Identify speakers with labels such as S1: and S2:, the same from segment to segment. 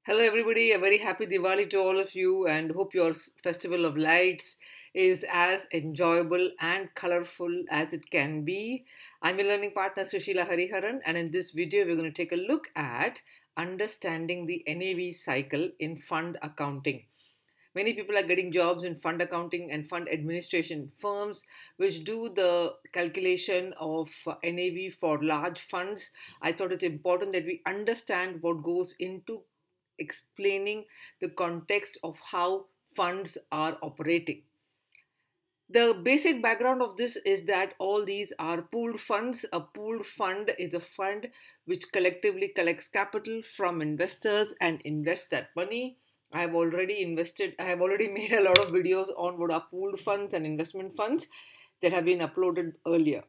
S1: Hello, everybody. A very happy Diwali to all of you, and hope your festival of lights is as enjoyable and colorful as it can be. I'm your learning partner, Sushila Hariharan, and in this video, we're going to take a look at understanding the NAV cycle in fund accounting. Many people are getting jobs in fund accounting and fund administration firms which do the calculation of NAV for large funds. I thought it's important that we understand what goes into explaining the context of how funds are operating. The basic background of this is that all these are pooled funds. A pooled fund is a fund which collectively collects capital from investors and invests that money. I have already made a lot of videos on what are pooled funds and investment funds that have been uploaded earlier.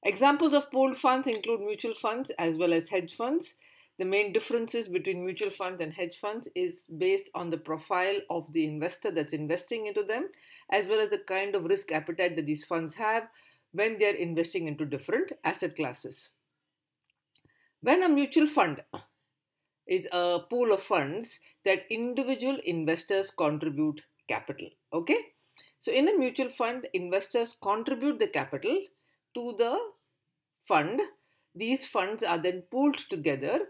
S1: Examples of pooled funds include mutual funds as well as hedge funds. The main differences between mutual funds and hedge funds is based on the profile of the investor that's investing into them, as well as the kind of risk appetite that these funds have when they're investing into different asset classes. When a mutual fund is a pool of funds that individual investors contribute capital. Okay, so in a mutual fund, investors contribute the capital to the fund. These funds are then pooled together,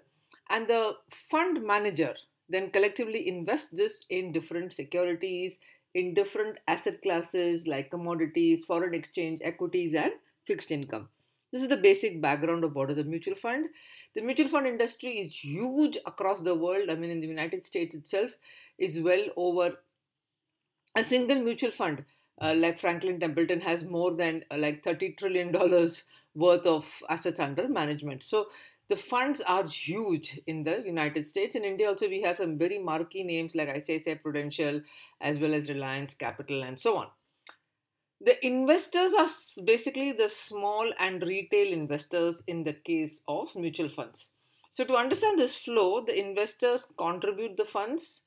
S1: and the fund manager then collectively invests this in different securities, in different asset classes like commodities, foreign exchange, equities, and fixed income. This is the basic background of what is a mutual fund. The mutual fund industry is huge across the world. I mean, in the United States itself is well over a single mutual fund like Franklin Templeton has more than like $30 trillion worth of assets under management. So the funds are huge in the United States. In India also we have some very marquee names like ICICI Prudential as well as Reliance Capital and so on. The investors are basically the small and retail investors in the case of mutual funds. So to understand this flow, the investors contribute the funds.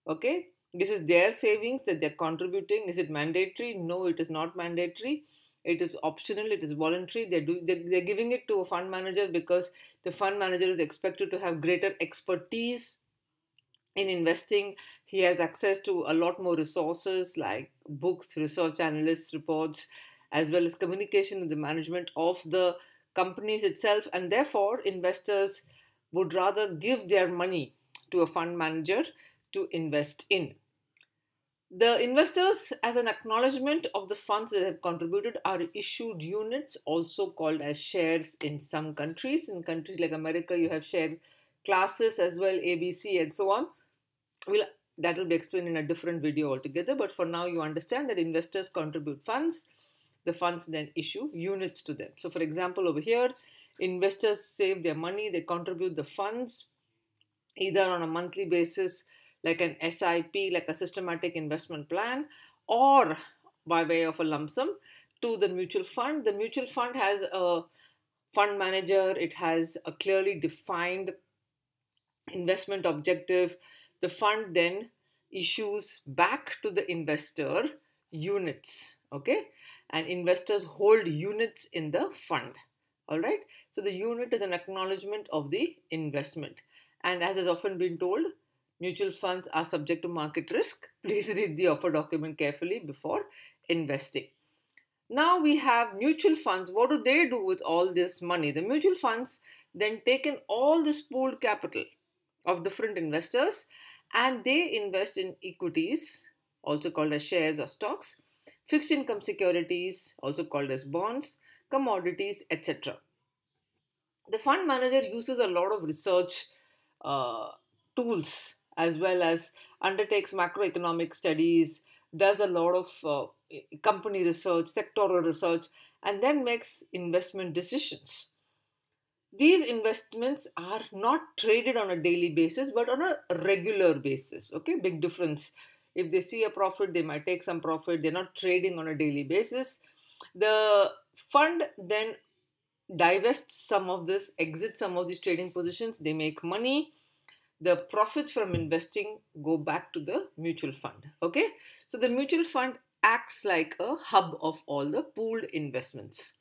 S1: Okay, this is their savings that they're contributing. Is it mandatory? No, it is not mandatory. It is optional. It is voluntary. They're giving it to a fund manager because the fund manager is expected to have greater expertise in investing. He has access to a lot more resources like books, research analysts, reports, as well as communication with the management of the companies itself. And therefore, investors would rather give their money to a fund manager to invest in. The investors, as an acknowledgement of the funds that have contributed, are issued units, also called as shares in some countries. In countries like America, you have share classes as well, A, B, C, and so on. That will be explained in a different video altogether. But for now, you understand that investors contribute funds. The funds then issue units to them. So, for example, over here, investors save their money. They contribute the funds either on a monthly basis like an SIP, like a systematic investment plan, or by way of a lump sum to the mutual fund. The mutual fund has a fund manager. It has a clearly defined investment objective. The fund then issues back to the investor units. Okay, and investors hold units in the fund. All right, so the unit is an acknowledgement of the investment. And as has often been told, mutual funds are subject to market risk. Please read the offer document carefully before investing. Now we have mutual funds. What do they do with all this money? The mutual funds then take in all this pooled capital of different investors and they invest in equities, also called as shares or stocks, fixed income securities, also called as bonds, commodities, etc. The fund manager uses a lot of research tools as well as undertakes macroeconomic studies, does a lot of company research, sectoral research, and then makes investment decisions. These investments are not traded on a daily basis but on a regular basis. Okay, big difference. If they see a profit, they might take some profit. They're not trading on a daily basis. The fund then divests some of this, exits some of these trading positions. They make money. The profits from investing go back to the mutual fund. Okay, so the mutual fund acts like a hub of all the pooled investments.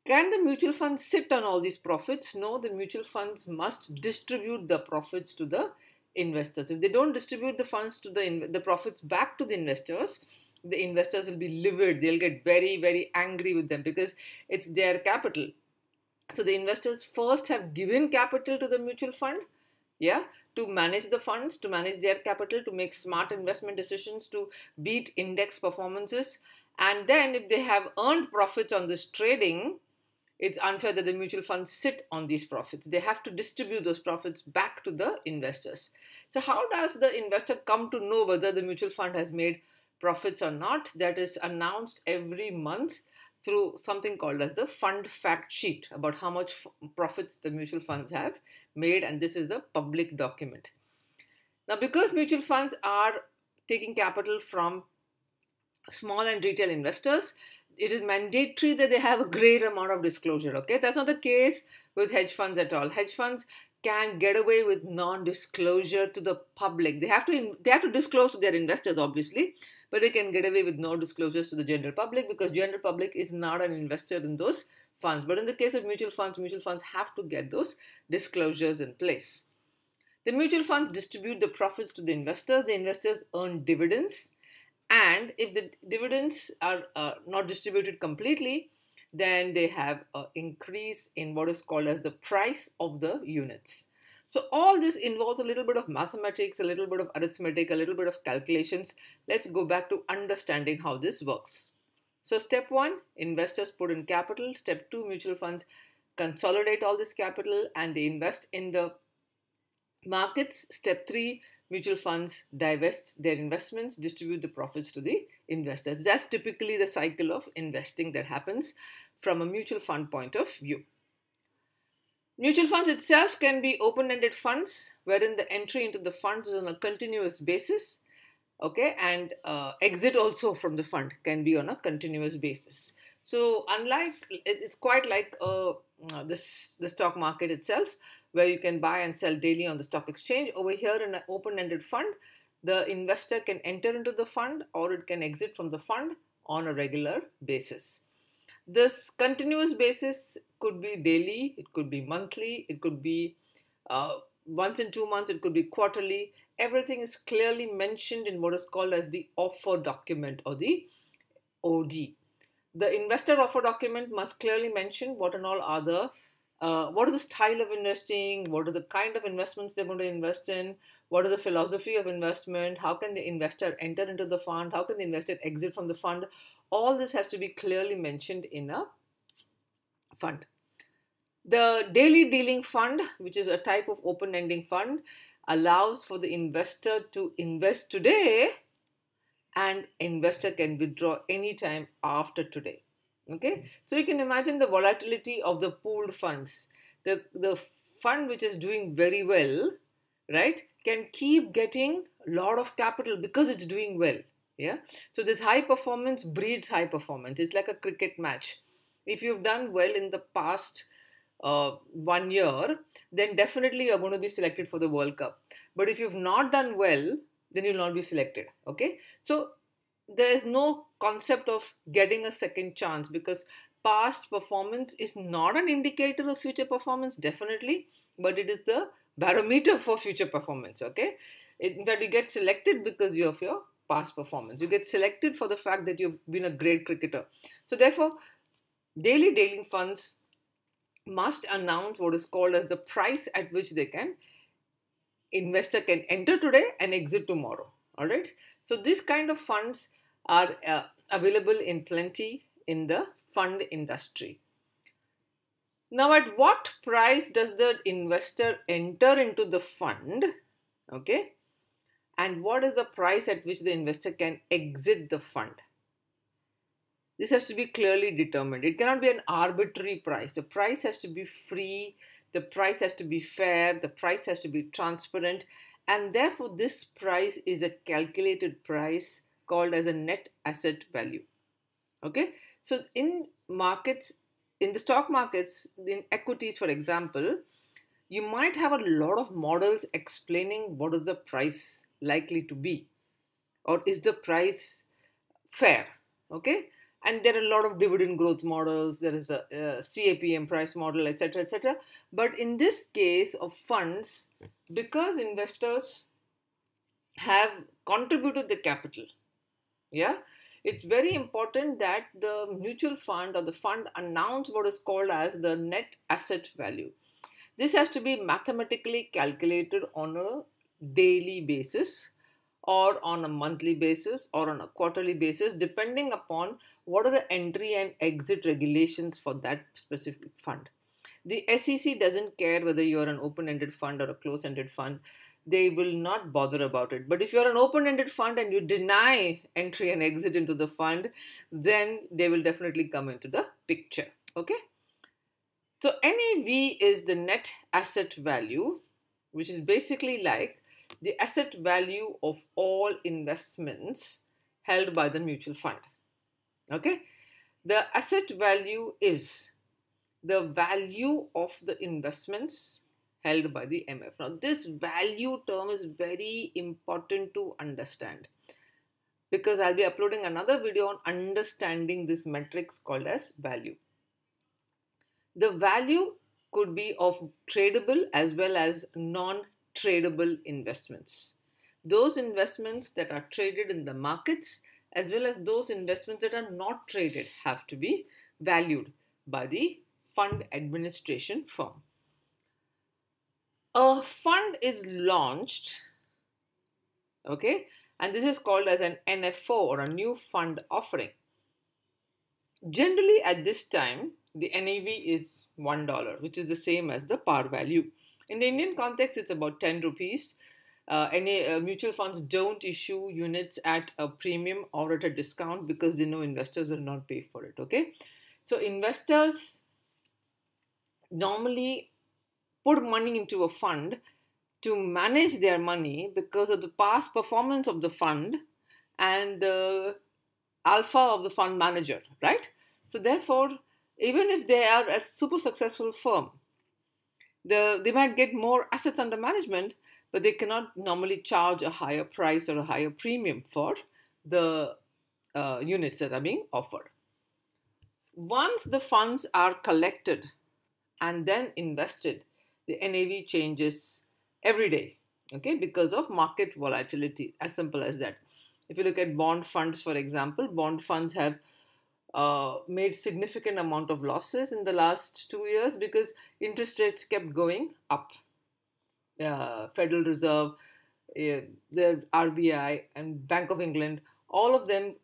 S1: Can the mutual fund sit on all these profits? No, the mutual funds must distribute the profits to the investors. If they don't distribute the funds to the profits back to the investors will be livid. They'll get very, very angry with them because it's their capital. So the investors first have given capital to the mutual fund, yeah, to manage the funds, to manage their capital, to make smart investment decisions, to beat index performances. And then if they have earned profits on this trading, it's unfair that the mutual funds sit on these profits. They have to distribute those profits back to the investors. So how does the investor come to know whether the mutual fund has made profits or not? That is announced every month through something called as the fund fact sheet about how much profits the mutual funds have made, and this is a public document. Now, because mutual funds are taking capital from small and retail investors, it is mandatory that they have a great amount of disclosure. Okay, that's not the case with hedge funds at all. Hedge funds can get away with non-disclosure to the public. They have to disclose to their investors, obviously, but they can get away with no disclosures to the general public because general public is not an investor in those funds. But in the case of mutual funds have to get those disclosures in place. The mutual funds distribute the profits to the investors earn dividends, and if the dividends are not distributed completely, then they have an increase in what is called as the price of the units. So all this involves a little bit of mathematics, a little bit of arithmetic, a little bit of calculations. Let's go back to understanding how this works. So step 1, investors put in capital. Step 2, mutual funds consolidate all this capital and they invest in the markets. Step 3, mutual funds divest their investments, distribute the profits to the investors. That's typically the cycle of investing that happens from a mutual fund point of view. Mutual funds itself can be open-ended funds, wherein the entry into the funds is on a continuous basis, okay, and exit also from the fund can be on a continuous basis. So it's quite like the stock market itself, where you can buy and sell daily on the stock exchange. Over here in an open-ended fund, the investor can enter into the fund or it can exit from the fund on a regular basis. This continuous basis could be daily, it could be monthly, it could be once in 2 months, it could be quarterly. Everything is clearly mentioned in what is called as the offer document or the OD. The investor offer document must clearly mention what and all are the what is the style of investing, what are the kind of investments they're going to invest in, what is the philosophy of investment, how can the investor enter into the fund, how can the investor exit from the fund. All this has to be clearly mentioned in a fund. The daily dealing fund, which is a type of open-ending fund, allows for the investor to invest today and investor can withdraw anytime after today. Okay, so you can imagine the volatility of the pooled funds. The fund which is doing very well, right, can keep getting a lot of capital because it's doing well. Yeah, so this high performance breeds high performance. It's like a cricket match. If you've done well in the past 1 year, then definitely you're going to be selected for the World Cup. But if you've not done well, then you'll not be selected. Okay, so there is no concept of getting a second chance because past performance is not an indicator of future performance, definitely, but it is the barometer for future performance. Okay, in fact, you get selected because of your past performance. You get selected for the fact that you've been a great cricketer. So therefore, daily dealing funds must announce what is called as the price at which investor can enter today and exit tomorrow. All right. So this kind of funds are available in plenty in the fund industry. Now, at what price does the investor enter into the fund? Okay. And what is the price at which the investor can exit the fund? This has to be clearly determined. It cannot be an arbitrary price. The price has to be free. The price has to be fair. The price has to be transparent. And therefore, this price is a calculated price called as a net asset value. Okay. So in markets, in the stock markets, in equities, for example, you might have a lot of models explaining what is the price likely to be, or is the price fair. Okay. And there are a lot of dividend growth models. There is a, CAPM price model, etc., etc. But in this case of funds, because investors have contributed the capital, yeah, it's very important that the mutual fund or the fund announce what is called as the net asset value. This has to be mathematically calculated on a daily basis or on a monthly basis or on a quarterly basis, depending upon what are the entry and exit regulations for that specific fund. The SEC doesn't care whether you're an open-ended fund or a closed-ended fund. They will not bother about it. But if you're an open-ended fund and you deny entry and exit into the fund, then they will definitely come into the picture. Okay? So NAV is the net asset value, which is basically like the asset value of all investments held by the mutual fund. Okay? The asset value is the value of the investments held by the MF. Now, this value term is very important to understand because I'll be uploading another video on understanding this metrics called as value. The value could be of tradable as well as non-tradable investments. Those investments that are traded in the markets as well as those investments that are not traded have to be valued by the fund administration firm. A fund is launched, okay, and this is called as an NFO or a new fund offering. Generally at this time, the NAV is $1, which is the same as the par value. In the Indian context, it's about 10 rupees. Mutual funds don't issue units at a premium or at a discount because they know investors will not pay for it, okay? So investors normally put money into a fund to manage their money because of the past performance of the fund and the alpha of the fund manager, right? So therefore, even if they are a super successful firm, they might get more assets under management, but they cannot normally charge a higher price or a higher premium for the units that are being offered. Once the funds are collected and then invested, the NAV changes every day, okay, because of market volatility, as simple as that. If you look at bond funds, for example, bond funds have made significant amount of losses in the last 2 years because interest rates kept going up. Federal Reserve, the RBI and Bank of England, all of them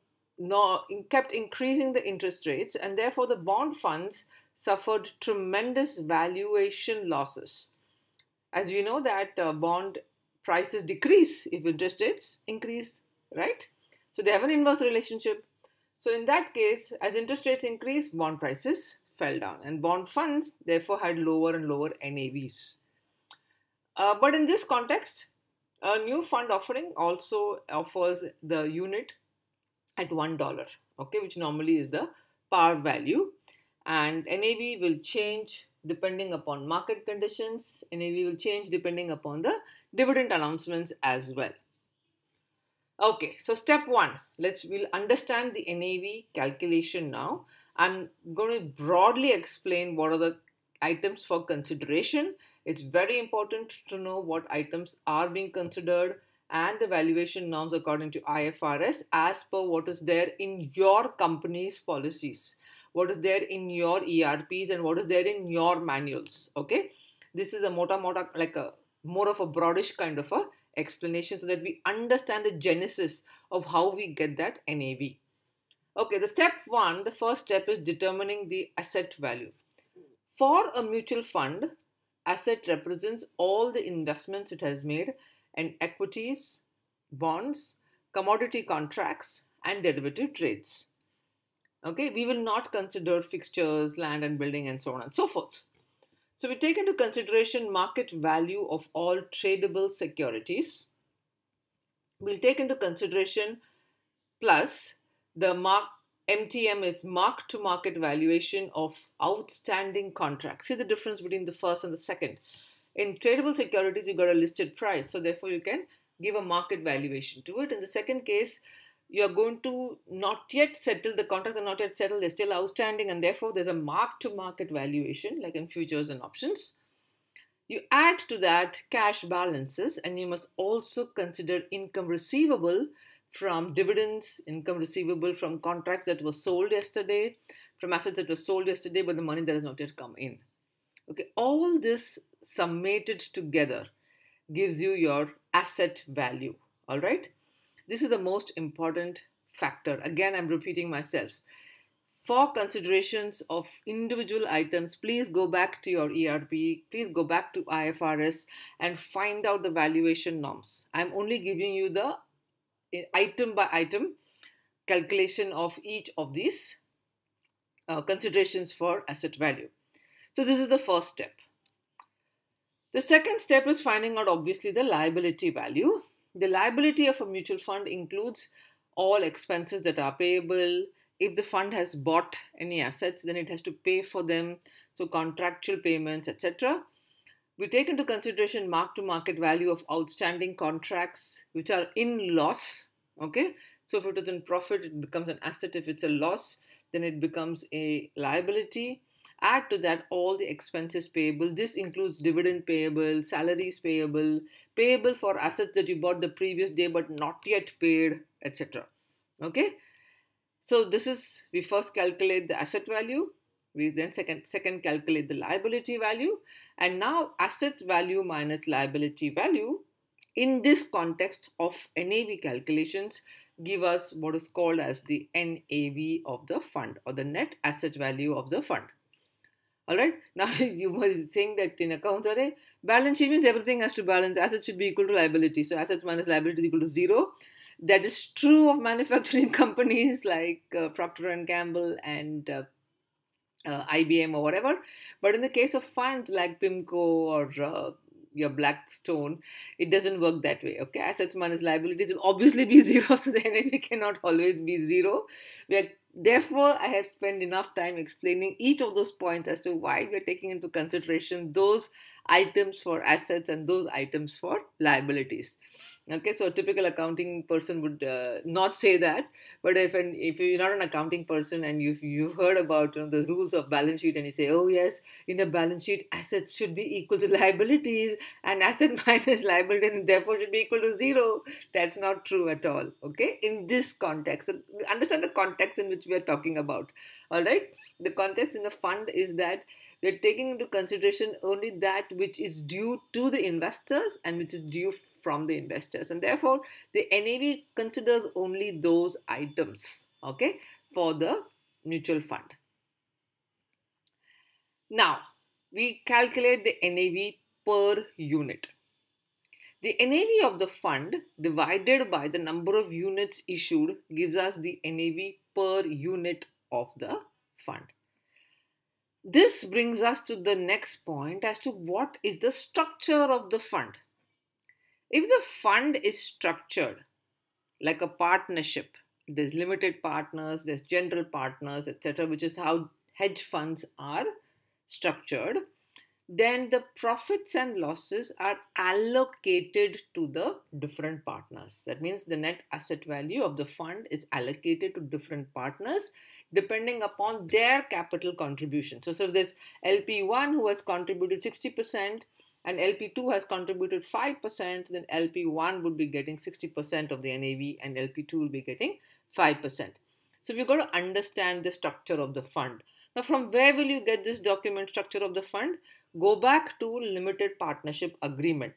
S1: kept increasing the interest rates, and therefore the bond funds suffered tremendous valuation losses. As we know that bond prices decrease if interest rates increase, right? So they have an inverse relationship. So in that case, as interest rates increased, bond prices fell down and bond funds therefore had lower and lower NAVs. But in this context, a new fund offering also offers the unit at $1, okay, which normally is the par value, and NAV will change depending upon market conditions. NAV will change depending upon the dividend announcements as well. Okay, so step one, we'll understand the NAV calculation now. I'm going to broadly explain what are the items for consideration. It's very important to know what items are being considered and the valuation norms according to IFRS as per what is there in your company's policies, what is there in your ERPs and what is there in your manuals, okay? This is a more of a broadish kind of a explanation so that we understand the genesis of how we get that NAV. Okay, the first step is determining the asset value. For a mutual fund, asset represents all the investments it has made in equities, bonds, commodity contracts, and derivative trades. Okay, we will not consider fixtures, land and building, and so on and so forth. So we take into consideration market value of all tradable securities. We'll take into consideration plus the MTM is mark to market valuation of outstanding contracts. See the difference between the first and the second. In tradable securities, you got a listed price, so therefore you can give a market valuation to it. In the second case, you are going to not yet settle, the contracts are not yet settled, they're still outstanding, and therefore there's a mark to market valuation like in futures and options. You add to that cash balances, and you must also consider income receivable from dividends, income receivable from contracts that were sold yesterday, from assets that were sold yesterday, but the money that has not yet come in. Okay, all this summated together gives you your asset value. All right, this is the most important factor. Again, I'm repeating myself. For considerations of individual items, please go back to your ERP, please go back to IFRS and find out the valuation norms. I'm only giving you the item by item calculation of each of these considerations for asset value. So this is the first step. The second step is finding out obviously the liability value. The liability of a mutual fund includes all expenses that are payable. If the fund has bought any assets, then it has to pay for them. So contractual payments, etc. We take into consideration mark-to-market value of outstanding contracts which are in loss. Okay. So if it is in profit, it becomes an asset. If it's a loss, then it becomes a liability. Add to that all the expenses payable. This includes dividend payable, salaries payable, payable for assets that you bought the previous day but not yet paid, etc. Okay. So this is, we first calculate the asset value, we then second calculate the liability value, and now asset value minus liability value in this context of NAV calculations give us what is called as the NAV of the fund, or the net asset value of the fund. Alright, now you were saying that in accounts, balance sheet means everything has to balance, assets should be equal to liability, so assets minus liability is equal to 0. That is true of manufacturing companies like Procter and Gamble and IBM or whatever. But in the case of funds like PIMCO or your Blackstone, it doesn't work that way. Okay, assets minus liabilities will obviously be 0, so the NAV cannot always be 0. Therefore, I have spent enough time explaining each of those points as to why we are taking into consideration those items for assets and those items for liabilities. Okay, so a typical accounting person would not say that, but if you're not an accounting person and you've heard about the rules of balance sheet and you say, oh yes, in a balance sheet assets should be equal to liabilities and asset minus liability and therefore should be equal to 0. That's not true at all. Okay, in this context, so understand the context in which we are talking about. All right, the context in the fund is that we're taking into consideration only that which is due to the investors and which is due from the investors, and therefore the NAV considers only those items, okay, for the mutual fund. Now we calculate the NAV per unit. The NAV of the fund divided by the number of units issued gives us the NAV per unit of the fund. This brings us to the next point as to what is the structure of the fund. If the fund is structured like a partnership, there's limited partners, there's general partners, etc., which is how hedge funds are structured, then the profits and losses are allocated to the different partners. That means the net asset value of the fund is allocated to different partners depending upon their capital contribution. So if there's LP1 who has contributed 60%, and LP2 has contributed 5%, then LP1 would be getting 60% of the NAV and LP2 will be getting 5%. So we've got to understand the structure of the fund. Now, from where will you get this document structure of the fund? Go back to limited partnership agreement.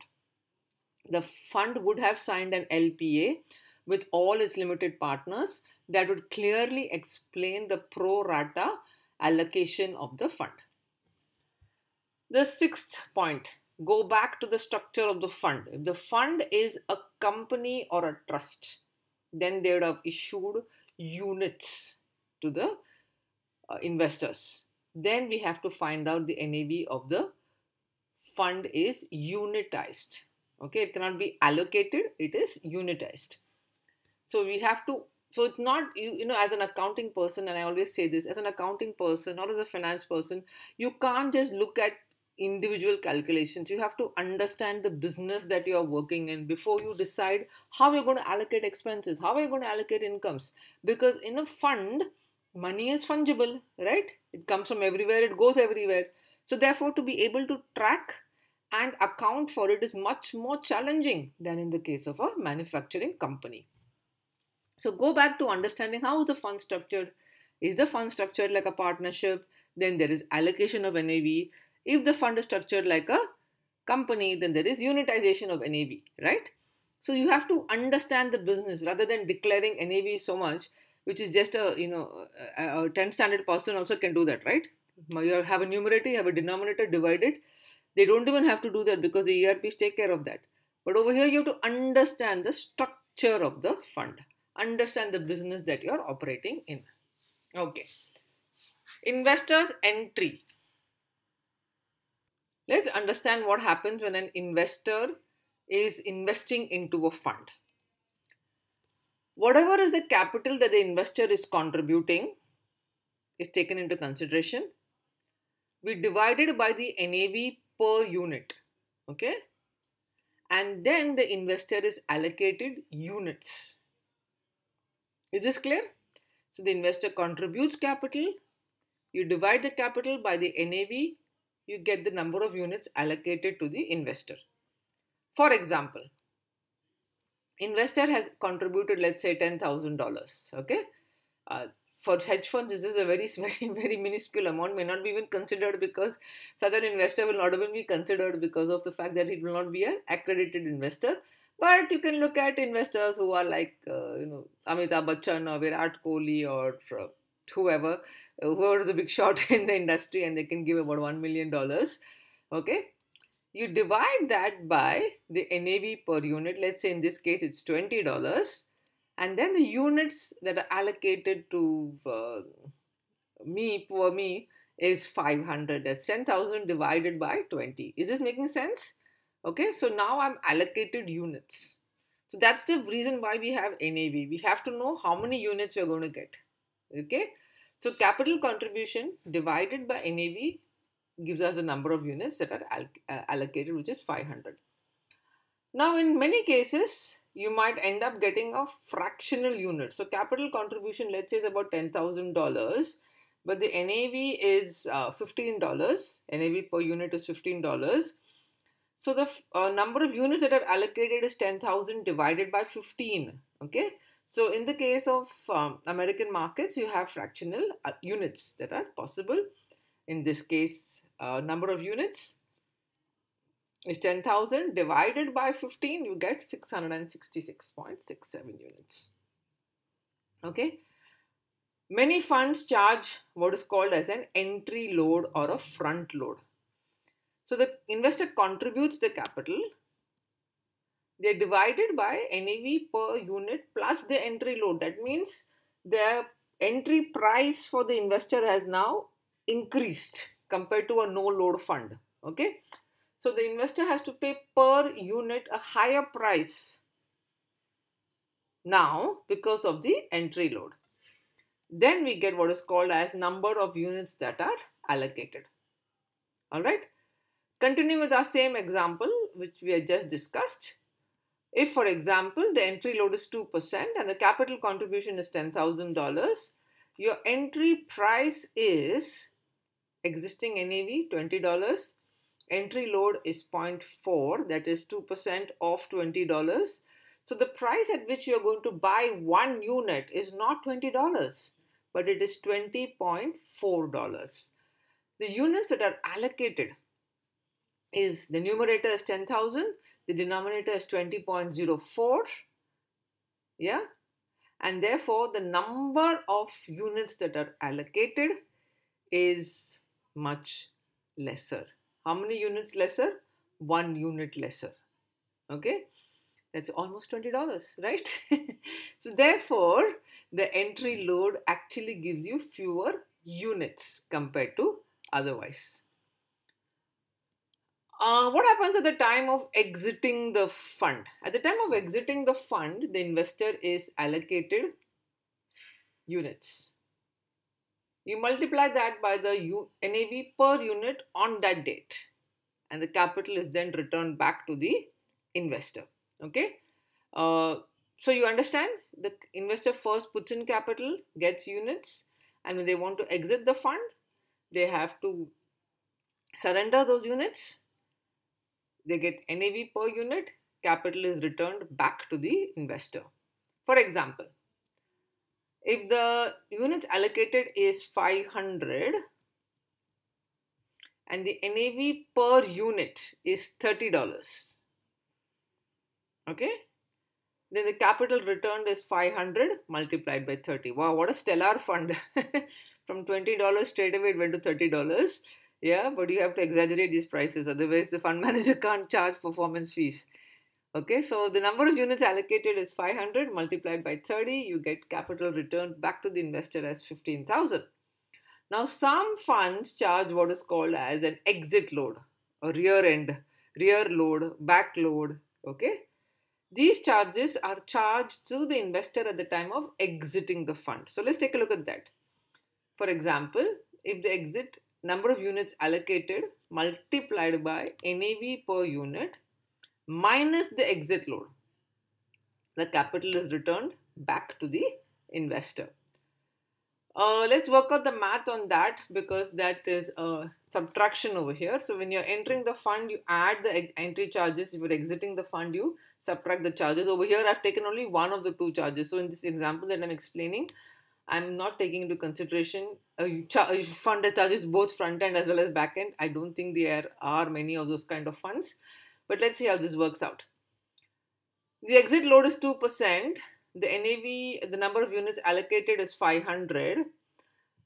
S1: The fund would have signed an LPA with all its limited partners that would clearly explain the pro rata allocation of the fund. The sixth point, go back to the structure of the fund. If the fund is a company or a trust, then they would have issued units to the investors. Then we have to find out the NAV of the fund is unitized. Okay, it cannot be allocated, it is unitized. So we have to, so it's not, as an accounting person, and I always say this, as an accounting person or as a finance person, you can't just look at individual calculations. You have to understand the business that you are working in before you decide how you're going to allocate expenses, how are you going to allocate incomes. Because in a fund, money is fungible, right? It comes from everywhere, it goes everywhere. So therefore, to be able to track and account for it is much more challenging than in the case of a manufacturing company. So go back to understanding how is the fund structured. Is the fund structured like a partnership? Then there is allocation of NAV. If the fund is structured like a company, then there is unitization of NAV, right? So you have to understand the business rather than declaring NAV so much, which is just a 10th standard person also can do that, right? You have a numerator, you have a denominator, divided. They don't even have to do that because the ERPs take care of that. But over here, you have to understand the structure of the fund, understand the business that you're operating in. Okay. Investors entry. Let's understand what happens when an investor is investing into a fund. Whatever is the capital that the investor is contributing is taken into consideration. We divide it by the NAV per unit. Okay. And then the investor is allocated units. Is this clear? So the investor contributes capital. You divide the capital by the NAV. You get the number of units allocated to the investor. For example, investor has contributed, let's say, $10,000. Okay. For hedge funds, this is a very, very minuscule amount, may not be even considered because such an investor will not even be considered because of the fact that it will not be an accredited investor. But you can look at investors who are like, Amitabh Bachchan or Virat Kohli or whoever is a big shot in the industry, and they can give about $1 million. Okay. You divide that by the NAV per unit. Let's say in this case, it's $20. And then the units that are allocated to me, is 500. That's 10,000 divided by 20. Is this making sense? Okay, so now I'm allocated units. So that's the reason why we have NAV. We have to know how many units we're going to get. Okay, so capital contribution divided by NAV gives us the number of units that are allocated, which is 500. Now, in many cases, you might end up getting a fractional unit. So capital contribution, let's say, is about $10,000, but the NAV is $15. NAV per unit is $15. So the number of units that are allocated is 10,000 divided by 15. Okay. So in the case of American markets, you have fractional units that are possible. In this case, number of units is 10,000 divided by 15, you get 666.67 units. Okay. Many funds charge what is called as an entry load or a front load. So the investor contributes the capital. They're divided by NAV per unit plus the entry load. That means the entry price for the investor has now increased compared to a no load fund. Okay. So the investor has to pay per unit a higher price now because of the entry load. Then we get what is called as number of units that are allocated. All right. Continuing with our same example, which we had just discussed. If, for example, the entry load is 2% and the capital contribution is $10,000, your entry price is existing NAV $20. Entry load is 0.4, that is 2% of $20. So the price at which you're going to buy one unit is not $20, but it is $20.4. The units that are allocated is the numerator is 10,000, the denominator is 20.04. Yeah. And therefore, the number of units that are allocated is much lesser. How many units lesser? 1 unit lesser. Okay. That's almost $20, right? So therefore, the entry load actually gives you fewer units compared to otherwise. What happens at the time of exiting the fund? At the time of exiting the fund, the investor is allocated units. You multiply that by the NAV per unit on that date. and the capital is then returned back to the investor. Okay. So you understand, the investor first puts in capital, gets units, and when they want to exit the fund, they have to surrender those units. They get NAV per unit, capital is returned back to the investor. For example, if the units allocated is 500 and the NAV per unit is $30, okay, then the capital returned is 500 multiplied by 30. Wow, what a stellar fund. From $20 straight away it went to $30. Yeah, but you have to exaggerate these prices, otherwise the fund manager can't charge performance fees. Okay, so the number of units allocated is 500 multiplied by 30. You get capital returned back to the investor as 15,000. Now, some funds charge what is called as an exit load, a rear load, back load. Okay, these charges are charged to the investor at the time of exiting the fund. So let's take a look at that. For example, if the exit number of units allocated multiplied by NAV per unit minus the exit load, the capital is returned back to the investor. Let's work out the math on that, because that is a subtraction over here. So when you're entering the fund, you add the entry charges. If you're exiting the fund, you subtract the charges. Over here, I've taken only one of the two charges. So in this example that I'm explaining, I'm not taking into consideration a fund that charges both front end as well as back end. I don't think there are many of those kind of funds. But let's see how this works out. The exit load is 2%. The NAV, the number of units allocated is 500.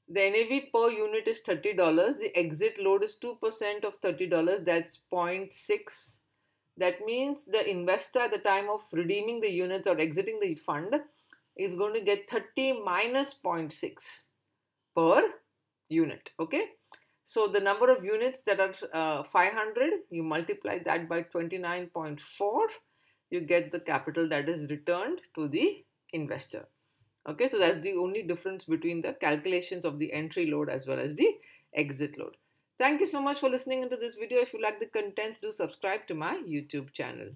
S1: The NAV per unit is $30. The exit load is 2% of $30. That's 0.6. That means the investor at the time of redeeming the units or exiting the fund is going to get 30 minus 0.6 per unit. Okay. So the number of units that are 500, you multiply that by 29.4. You get the capital that is returned to the investor. Okay, so that's the only difference between the calculations of the entry load as well as the exit load. Thank you so much for listening into this video. If you like the content, do subscribe to my YouTube channel.